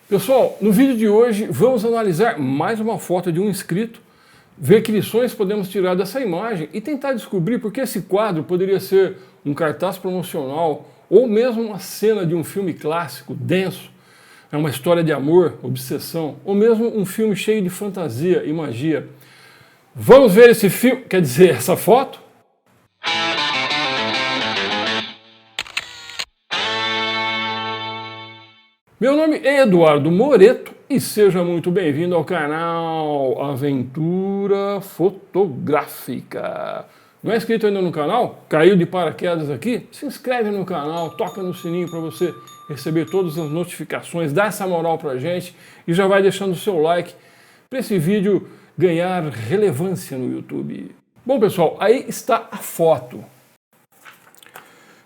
Pessoal, no vídeo de hoje vamos analisar mais uma foto de um inscrito, ver que lições podemos tirar dessa imagem e tentar descobrir por que esse quadro poderia ser um cartaz promocional ou mesmo uma cena de um filme clássico, denso, uma história de amor, obsessão, ou mesmo um filme cheio de fantasia e magia. Vamos ver esse filme, quer dizer, essa foto? Meu nome é Eduardo Moreto e seja muito bem-vindo ao canal Aventura Fotográfica. Não é inscrito ainda no canal? Caiu de paraquedas aqui? Se inscreve no canal, toca no sininho para você receber todas as notificações, dá essa moral pra gente e já vai deixando o seu like para esse vídeo ganhar relevância no YouTube. Bom pessoal, aí está a foto.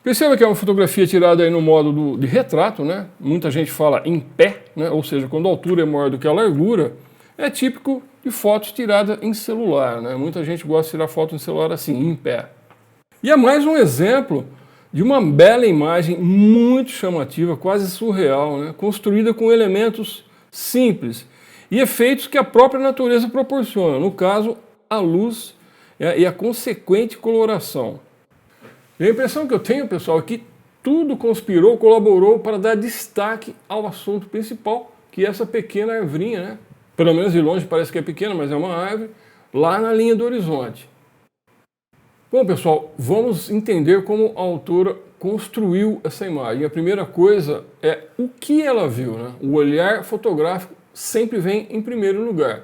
Perceba que é uma fotografia tirada aí no modo de retrato, né? Muita gente fala em pé, né? Ou seja, quando a altura é maior do que a largura, é típico de fotos tiradas em celular, né? Muita gente gosta de tirar foto em celular assim, em pé. E é mais um exemplo de uma bela imagem muito chamativa, quase surreal, né? Construída com elementos simples e efeitos que a própria natureza proporciona, no caso, a luz e a consequente coloração. E a impressão que eu tenho, pessoal, é que tudo conspirou, colaborou para dar destaque ao assunto principal, que é essa pequena arvrinha, né? Pelo menos de longe parece que é pequena, mas é uma árvore, lá na linha do horizonte. Bom, pessoal, vamos entender como a autora construiu essa imagem. A primeira coisa é o que ela viu, né? O olhar fotográfico sempre vem em primeiro lugar.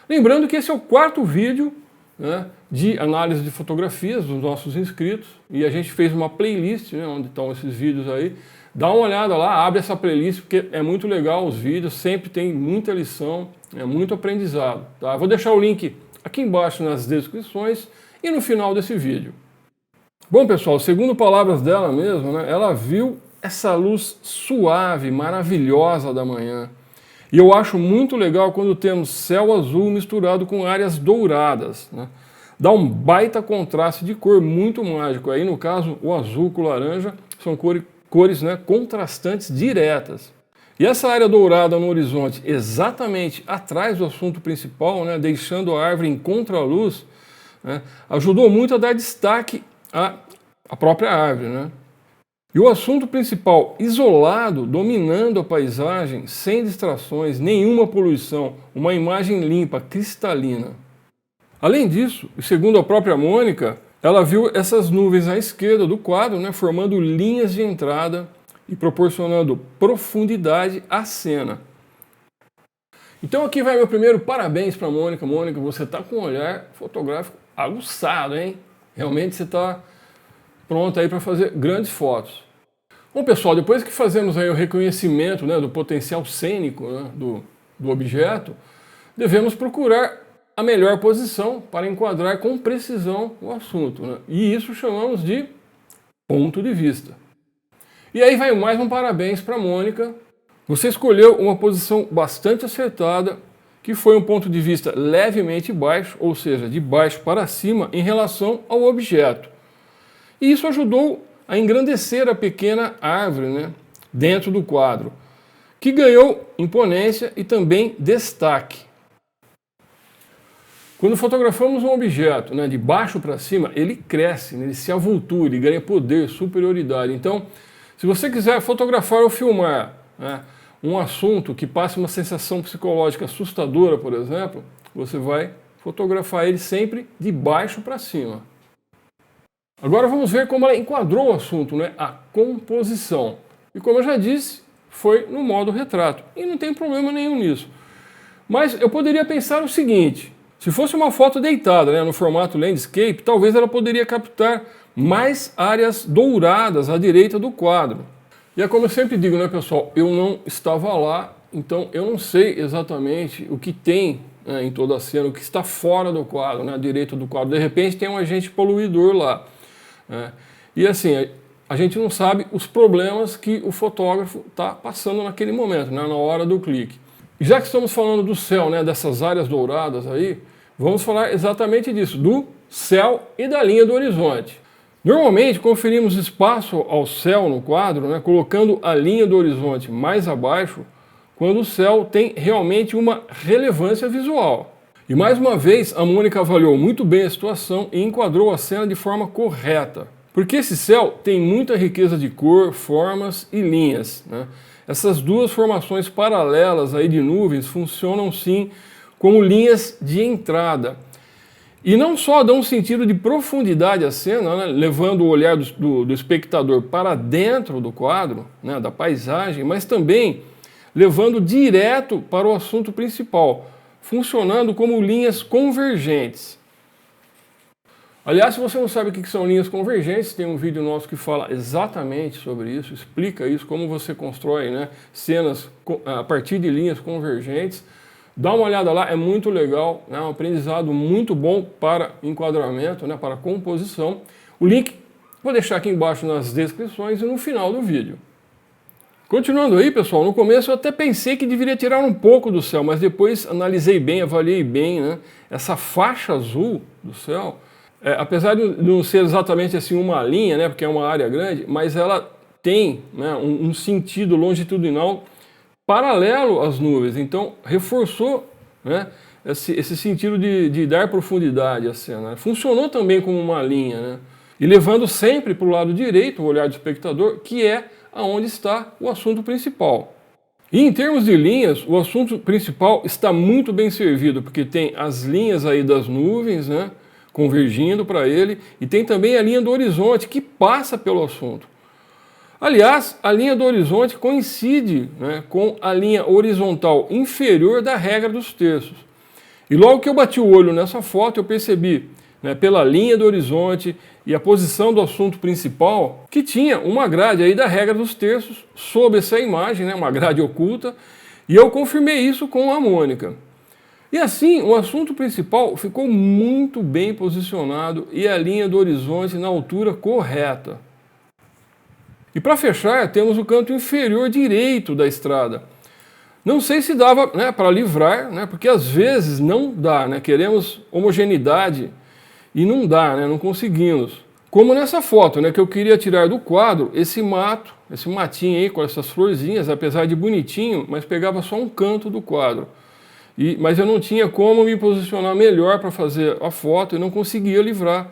Lembrando que esse é o quarto vídeo, né, de análise de fotografias dos nossos inscritos, e a gente fez uma playlist, né, onde estão esses vídeos aí. Dá uma olhada lá, abre essa playlist, porque é muito legal os vídeos, sempre tem muita lição, é muito aprendizado. Tá? Vou deixar o link aqui embaixo nas descrições e no final desse vídeo. Bom pessoal, segundo palavras dela mesma, né, ela viu essa luz suave, maravilhosa da manhã. E eu acho muito legal quando temos céu azul misturado com áreas douradas, né? Dá um baita contraste de cor muito mágico. Aí no caso o azul com o laranja são cores, né, contrastantes diretas. E essa área dourada no horizonte, exatamente atrás do assunto principal, né, deixando a árvore em contraluz, né, ajudou muito a dar destaque à própria árvore, né? E o assunto principal, isolado, dominando a paisagem, sem distrações, nenhuma poluição, uma imagem limpa, cristalina. Além disso, segundo a própria Mônica, ela viu essas nuvens à esquerda do quadro, né, formando linhas de entrada e proporcionando profundidade à cena. Então aqui vai meu primeiro parabéns para a Mônica. Mônica, você está com um olhar fotográfico aguçado, hein? Realmente você está pronto aí para fazer grandes fotos. Bom pessoal, depois que fazemos aí o reconhecimento, né, do potencial cênico, né, do objeto, devemos procurar a melhor posição para enquadrar com precisão o assunto, né? E isso chamamos de ponto de vista. E aí vai mais um parabéns para a Mônica. Você escolheu uma posição bastante acertada, que foi um ponto de vista levemente baixo, ou seja, de baixo para cima em relação ao objeto. E isso ajudou a engrandecer a pequena árvore, né, dentro do quadro, que ganhou imponência e também destaque. Quando fotografamos um objeto, né, de baixo para cima, ele cresce, né, ele se avultura, ele ganha poder, superioridade. Então, se você quiser fotografar ou filmar, né, um assunto que passe uma sensação psicológica assustadora, por exemplo, você vai fotografar ele sempre de baixo para cima. Agora vamos ver como ela enquadrou o assunto, né? A composição. E como eu já disse, foi no modo retrato. E não tem problema nenhum nisso. Mas eu poderia pensar o seguinte, se fosse uma foto deitada, né, no formato landscape, talvez ela poderia captar mais áreas douradas à direita do quadro. E é como eu sempre digo, né, pessoal, eu não estava lá, então eu não sei exatamente o que tem, né, em toda a cena, o que está fora do quadro, né, à direita do quadro. De repente tem um agente poluidor lá. E assim, a gente não sabe os problemas que o fotógrafo está passando naquele momento, né, na hora do clique. E já que estamos falando do céu, né, dessas áreas douradas aí, vamos falar exatamente disso, do céu e da linha do horizonte. Normalmente conferimos espaço ao céu no quadro, né, colocando a linha do horizonte mais abaixo, quando o céu tem realmente uma relevância visual. E mais uma vez, a Mônica avaliou muito bem a situação e enquadrou a cena de forma correta. Porque esse céu tem muita riqueza de cor, formas e linhas, né? Essas duas formações paralelas aí de nuvens funcionam sim como linhas de entrada. E não só dão um sentido de profundidade à cena, né, levando o olhar do espectador para dentro do quadro, né, da paisagem, mas também levando direto para o assunto principal, funcionando como linhas convergentes. Aliás, se você não sabe o que são linhas convergentes, tem um vídeo nosso que fala exatamente sobre isso, explica isso, como você constrói, né, cenas a partir de linhas convergentes. Dá uma olhada lá, é muito legal, é um aprendizado muito bom para enquadramento, né, para composição. O link vou deixar aqui embaixo nas descrições e no final do vídeo. Continuando aí, pessoal, no começo eu até pensei que deveria tirar um pouco do céu, mas depois analisei bem, avaliei bem, né, essa faixa azul do céu, apesar de não ser exatamente assim uma linha, né, porque é uma área grande, mas ela tem, né, um sentido longitudinal paralelo às nuvens, então reforçou, né, esse sentido de dar profundidade à cena. Funcionou também como uma linha, né, e levando sempre para o lado direito, o olhar do espectador, que é aonde está o assunto principal. E em termos de linhas, o assunto principal está muito bem servido, porque tem as linhas aí das nuvens, né, convergindo para ele, e tem também a linha do horizonte, que passa pelo assunto. Aliás, a linha do horizonte coincide, né, com a linha horizontal inferior da regra dos terços. E logo que eu bati o olho nessa foto, eu percebi, né, pela linha do horizonte e a posição do assunto principal, que tinha uma grade aí da regra dos terços sob essa imagem, né, uma grade oculta, e eu confirmei isso com a Mônica. E assim, o assunto principal ficou muito bem posicionado e a linha do horizonte na altura correta. E para fechar, temos o canto inferior direito da estrada. Não sei se dava, né, para livrar, né, porque às vezes não dá, né, queremos homogeneidade e não dá, né, não conseguimos. Como nessa foto, né, que eu queria tirar do quadro esse mato, esse matinho aí com essas florzinhas, apesar de bonitinho, mas pegava só um canto do quadro. Mas eu não tinha como me posicionar melhor para fazer a foto e não conseguia livrar,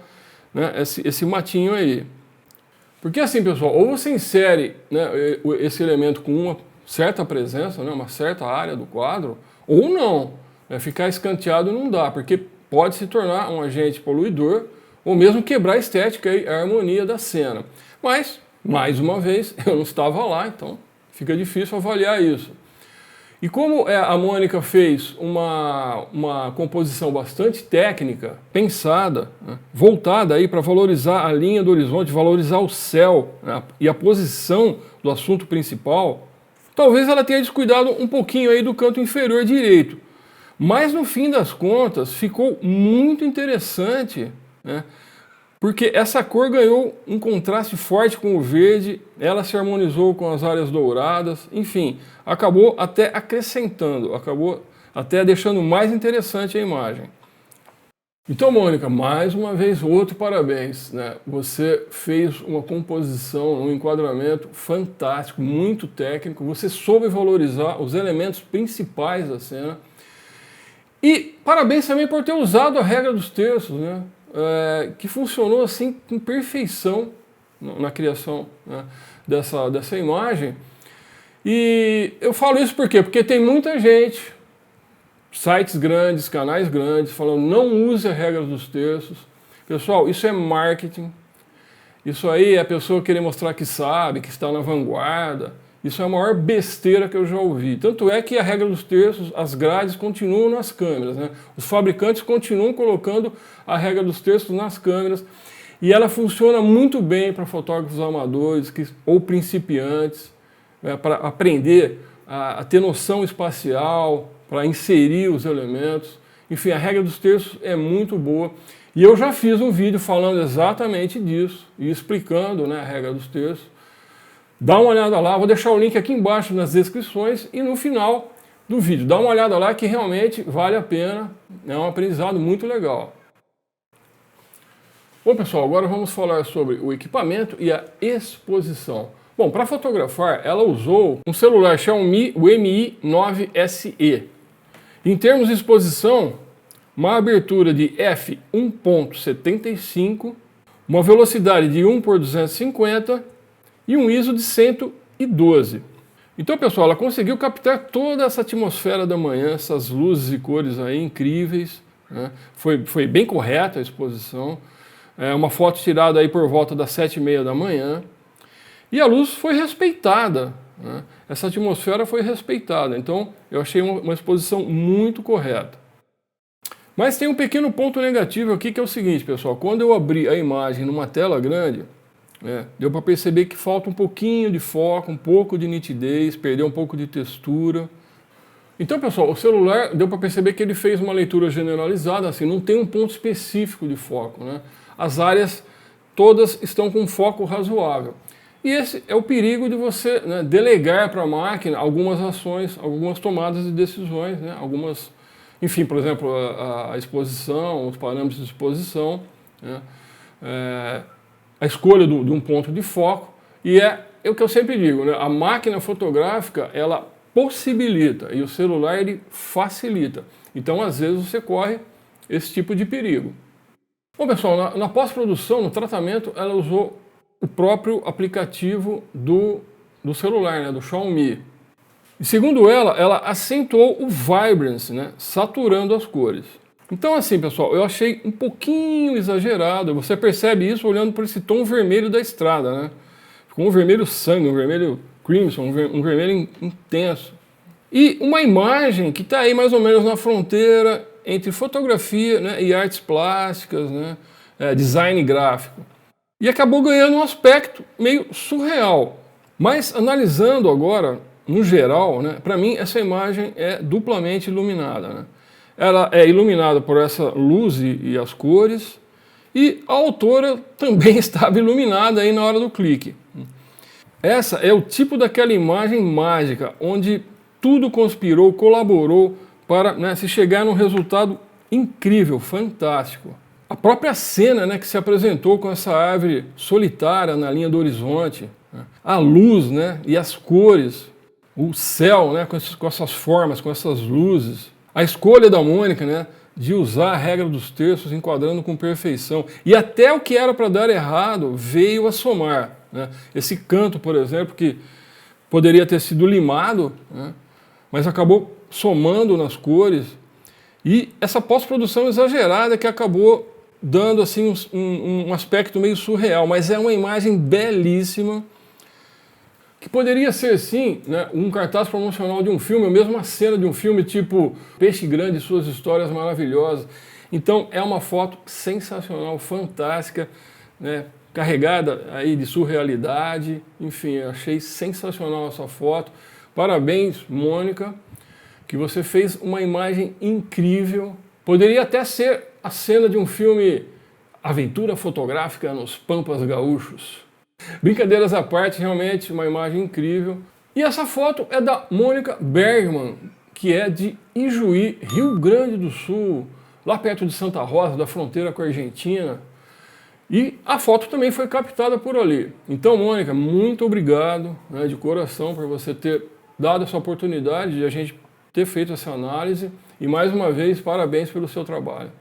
né, esse matinho aí. Porque assim, pessoal, ou você insere, né, esse elemento com uma certa presença, né, uma certa área do quadro, ou não. Né, ficar escanteado não dá, porque pode se tornar um agente poluidor, ou mesmo quebrar a estética e a harmonia da cena. Mas, mais uma vez, eu não estava lá, então fica difícil avaliar isso. E como a Mônica fez uma composição bastante técnica, pensada, né, voltada aí para valorizar a linha do horizonte, valorizar o céu, né, e a posição do assunto principal, talvez ela tenha descuidado um pouquinho aí do canto inferior direito. Mas no fim das contas ficou muito interessante, né, porque essa cor ganhou um contraste forte com o verde, ela se harmonizou com as áreas douradas, enfim, acabou até acrescentando, acabou até deixando mais interessante a imagem. Então, Mônica, mais uma vez, outro parabéns, né? Você fez uma composição, um enquadramento fantástico, muito técnico, você soube valorizar os elementos principais da cena. E parabéns também por ter usado a regra dos terços, né? Que funcionou assim com perfeição na criação, né, dessa imagem. E eu falo isso por quê? Porque tem muita gente, sites grandes, canais grandes, falando não use a regra dos terços. Pessoal, isso é marketing. Isso aí é a pessoa querer mostrar que sabe, que está na vanguarda. Isso é a maior besteira que eu já ouvi. Tanto é que a regra dos terços, as grades continuam nas câmeras, né? Os fabricantes continuam colocando a regra dos terços nas câmeras e ela funciona muito bem para fotógrafos amadores ou principiantes, né, para aprender a ter noção espacial, para inserir os elementos. Enfim, a regra dos terços é muito boa. E eu já fiz um vídeo falando exatamente disso e explicando, né, a regra dos terços. Dá uma olhada lá, vou deixar o link aqui embaixo nas descrições e no final do vídeo. Dá uma olhada lá que realmente vale a pena, é um aprendizado muito legal. Bom, pessoal, agora vamos falar sobre o equipamento e a exposição. Bom, para fotografar, ela usou um celular Xiaomi, o Mi 9SE. Em termos de exposição, uma abertura de f1.75, uma velocidade de 1:250 e um ISO de 112. Então, pessoal, ela conseguiu captar toda essa atmosfera da manhã, essas luzes e cores aí incríveis, né? Foi bem correta a exposição. É uma foto tirada aí por volta das 7:30 da manhã. E a luz foi respeitada, né? Essa atmosfera foi respeitada. Então, eu achei uma exposição muito correta. Mas tem um pequeno ponto negativo aqui, que é o seguinte, pessoal. Quando eu abri a imagem numa tela grande, deu para perceber que falta um pouquinho de foco, um pouco de nitidez, perdeu um pouco de textura. Então, pessoal, o celular deu para perceber que ele fez uma leitura generalizada, assim, não tem um ponto específico de foco, né? As áreas todas estão com foco razoável. E esse é o perigo de você, né, delegar para a máquina algumas ações, algumas tomadas de decisões, né, algumas, enfim, por exemplo, a exposição, os parâmetros de exposição, né, a escolha de um ponto de foco. E é o que eu sempre digo, né, a máquina fotográfica, ela possibilita e o celular ele facilita. Então, às vezes, você corre esse tipo de perigo. Bom, pessoal, na pós-produção, no tratamento, ela usou o próprio aplicativo do celular, né, do Xiaomi. E segundo ela acentuou o vibrance, né, saturando as cores. Então, assim, pessoal, eu achei um pouquinho exagerado. Você percebe isso olhando por esse tom vermelho da estrada, né? Ficou um vermelho sangue, um vermelho crimson, um vermelho intenso. E uma imagem que está aí mais ou menos na fronteira entre fotografia, né, e artes plásticas, né, design gráfico. E acabou ganhando um aspecto meio surreal. Mas analisando agora, no geral, né, para mim essa imagem é duplamente iluminada, né? Ela é iluminada por essa luz e as cores, e a autora também estava iluminada aí na hora do clique. Essa é o tipo daquela imagem mágica, onde tudo conspirou, colaborou para, né, se chegar num resultado incrível, fantástico. A própria cena, né, que se apresentou com essa árvore solitária na linha do horizonte, né, a luz, né, e as cores, o céu, né, com essas formas, com essas luzes, a escolha da Mônica, né, de usar a regra dos terços enquadrando com perfeição, e até o que era para dar errado veio a somar, né? Esse canto, por exemplo, que poderia ter sido limado, né, mas acabou somando nas cores, e essa pós-produção exagerada que acabou dando assim um aspecto meio surreal, mas é uma imagem belíssima, que poderia ser sim, né, um cartaz promocional de um filme, ou mesmo uma cena de um filme tipo Peixe Grande e Suas Histórias Maravilhosas. Então é uma foto sensacional, fantástica, né, carregada aí de surrealidade. Enfim, eu achei sensacional essa foto. Parabéns, Mônica, que você fez uma imagem incrível. Poderia até ser a cena de um filme Aventura Fotográfica nos Pampas Gaúchos. Brincadeiras à parte, realmente uma imagem incrível. E essa foto é da Mônica Bergman, que é de Ijuí, Rio Grande do Sul, lá perto de Santa Rosa, da fronteira com a Argentina. E a foto também foi captada por ali. Então, Mônica, muito obrigado, né, de coração, por você ter dado essa oportunidade de a gente ter feito essa análise. E mais uma vez, parabéns pelo seu trabalho.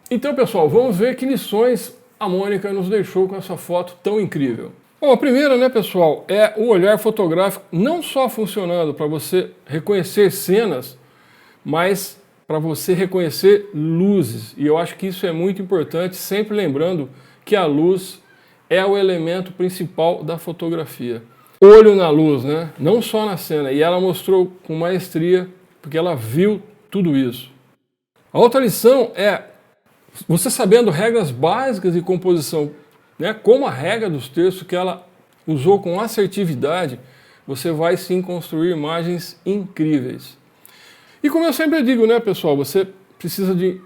Então, pessoal, vamos ver que lições a Mônica nos deixou com essa foto tão incrível. Bom, a primeira, né, pessoal, é o olhar fotográfico não só funcionando para você reconhecer cenas, mas para você reconhecer luzes. E eu acho que isso é muito importante, sempre lembrando que a luz é o elemento principal da fotografia. Olho na luz, né? Não só na cena. E ela mostrou com maestria, porque ela viu tudo isso. A outra lição é você sabendo regras básicas de composição, né, como a regra dos terços que ela usou com assertividade, você vai sim construir imagens incríveis. E como eu sempre digo, né, pessoal, você precisa de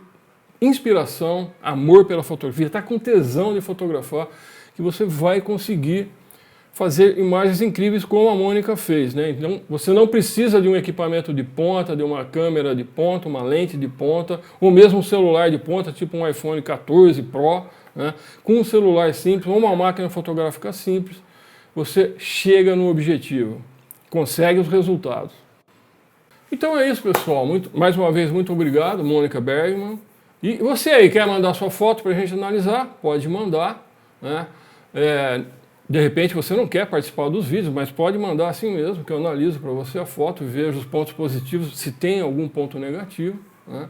inspiração, amor pela fotografia, tá com tesão de fotografar, que você vai conseguir fazer imagens incríveis como a Mônica fez, né? Então você não precisa de um equipamento de ponta, de uma câmera de ponta, uma lente de ponta, ou mesmo um celular de ponta, tipo um iPhone 14 Pro, né? Com um celular simples ou uma máquina fotográfica simples, você chega no objetivo, consegue os resultados. Então é isso, pessoal. Mais uma vez, muito obrigado, Mônica Bergman. E você aí, quer mandar sua foto para a gente analisar? Pode mandar, né? De repente você não quer participar dos vídeos, mas pode mandar assim mesmo, que eu analiso para você a foto e vejo os pontos positivos, se tem algum ponto negativo, né?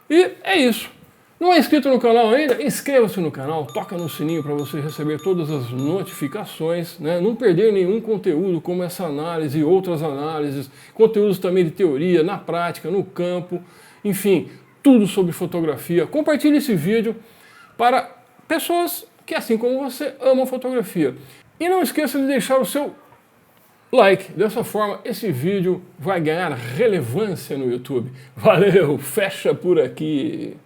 E é isso. Não é inscrito no canal ainda? Inscreva-se no canal, toca no sininho para você receber todas as notificações, né? Não perder nenhum conteúdo como essa análise e outras análises, conteúdos também de teoria, na prática, no campo, enfim, tudo sobre fotografia. Compartilhe esse vídeo para pessoas que, assim como você, amam fotografia. E não esqueça de deixar o seu like. Dessa forma, esse vídeo vai ganhar relevância no YouTube. Valeu, fecha por aqui.